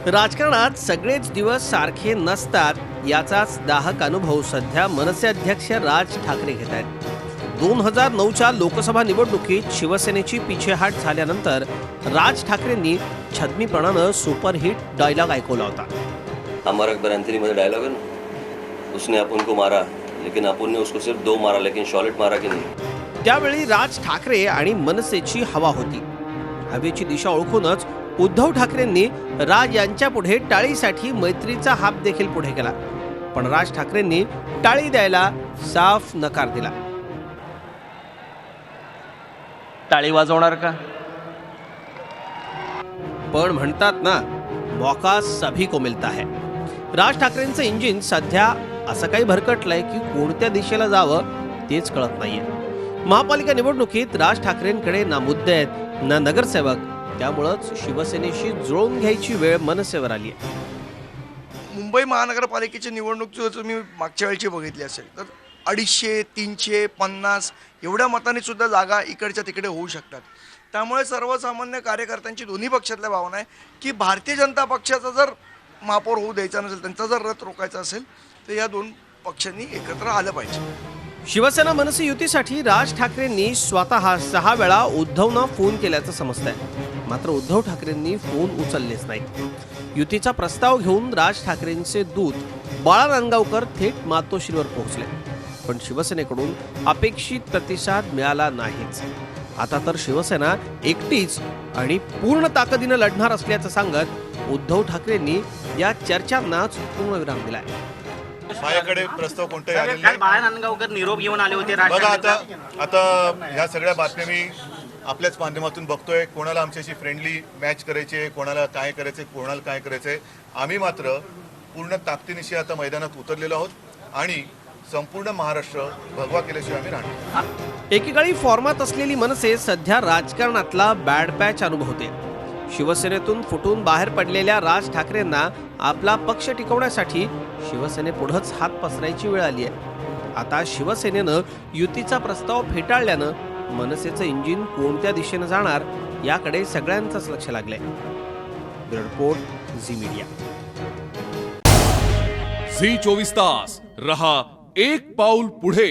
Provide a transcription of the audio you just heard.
राजकारणात सगळेच दिवस सारखे नसतात याचाच दाहक अनुभव सध्या मनसे अध्यक्ष राज ठाकरे घेत आहेत। 2009च्या लोकसभा निवडणुकीत शिवसेनेची पिछेहाट झाल्यानंतर राज ठाकरेंनी छद्मीपणानं सुपरहिट डायलॉग ऐकवला होता। अमर अकबर एंथनी में डायलॉग है ना, उसने अपन को मारा लेकिन अपन ने उसको सिर्फ 2 मारा, लेकिन शॉलिट मारा की नहीं। त्यावेळी राज ठाकरे आणि मनसेची हवा होती। हवेची दिशा ओळखूनच उद्धव ठाकरेंनी राज यांच्या पुढे टाळीसाठी मैत्रीचा हात देखील पुढे केला, पण राज ठाकरेंनी टाळी द्यायला साफ नकार दिला। टाळी वाजवणार का? पण म्हणतात ना, मौका सभी को मिलता है। राज ठाकरेंचं इंजिन सध्या असं काही भरकटलंय की कोणत्या दिशेला जावं तेच कळत नाहीये। महापालिका निवडणुकीत राज ठाकरेंकडे ना मुद्दे आहेत ना नगरसेवक, त्यामुळेच शिवसेनेशी जुळवून घ्यायची वेळ मनसेवर आली आहे। मुंबई महानगरपालिकेची निवडणूक जर तुम्ही मागच्या वेळची बघितली असेल तर 250, 350 एवढ्या मतांनी सुद्धा जागा इकडच्या तिकडे होऊ शकतात। त्यामुळे सर्वसामान्य कार्यकर्त्यांची दोन्ही पक्षातल्या भावना आहे की भारतीय जनता पक्षाचा जर महापौर होऊ द्यायचा नसेल, त्यांचा जर रथ रोखायचा असेल तर या दोन पक्षांनी एकत्र आलं पाहिजे। शिवसेना मनसे युतीसाठी राज ठाकरेंनी स्वतः 6 वेळा उद्धवना फोन केल्याचं समजतंय, मात्र उद्धव ठाकरेंनी फोन उचललेच नाही। युतीचा प्रस्ताव घेऊन राज ठाकरेंचे दूत बाळा नांदगावकर थेट मातोश्रीवर पोहोचले, पण शिवसेनेकडून अपेक्षित प्रतिसाद मिळाला नाहीच। आता तर शिवसेना एकटीच आणि पूर्ण ताकदीनं लढणार असल्याचं सांगत उद्धव ठाकरेंनी या चर्चांनाच पूर्णविराम दिलाय। माझ्याकडे प्रस्ताव कोणताही आलेला नाही। बाळा नांदगावकर निरोप घेऊन आले होते। बघा आता ह्या सगळ्या बातम्या मी आपल्याच माध्यमातून बघतोय। कोणाला आमच्याशी फ्रेंडली मॅच करायचे, कोणाला काय करायचे, कोणाला काय करायचंय। आम्ही मात्र पूर्ण ताकदीनिशी आता मैदानात उतरलेलो आहोत आणि संपूर्ण महाराष्ट्र भगवा केल्याशिवाय आम्ही राहणार। एकेकाळी फॉर्मात असलेली मनसे सध्या राजकारणातला बॅड पॅच अनुभवते। शिवसेनेतून फुटून बाहेर पडलेल्या राज ठाकरेंना आपला पक्ष टिकवण्यासाठी शिवसेनेपुढंच हात पसरायची वेळ आली आहे। आता शिवसेनेनं युतीचा प्रस्ताव फेटाळल्यानं मनसेचं इंजिन कोणत्या दिशेनं जाणार याकडे सगळ्यांचंच लक्ष लागलंय। Bureau report, Zee media. Zee 24 तास रहा एक पाऊल पुढे।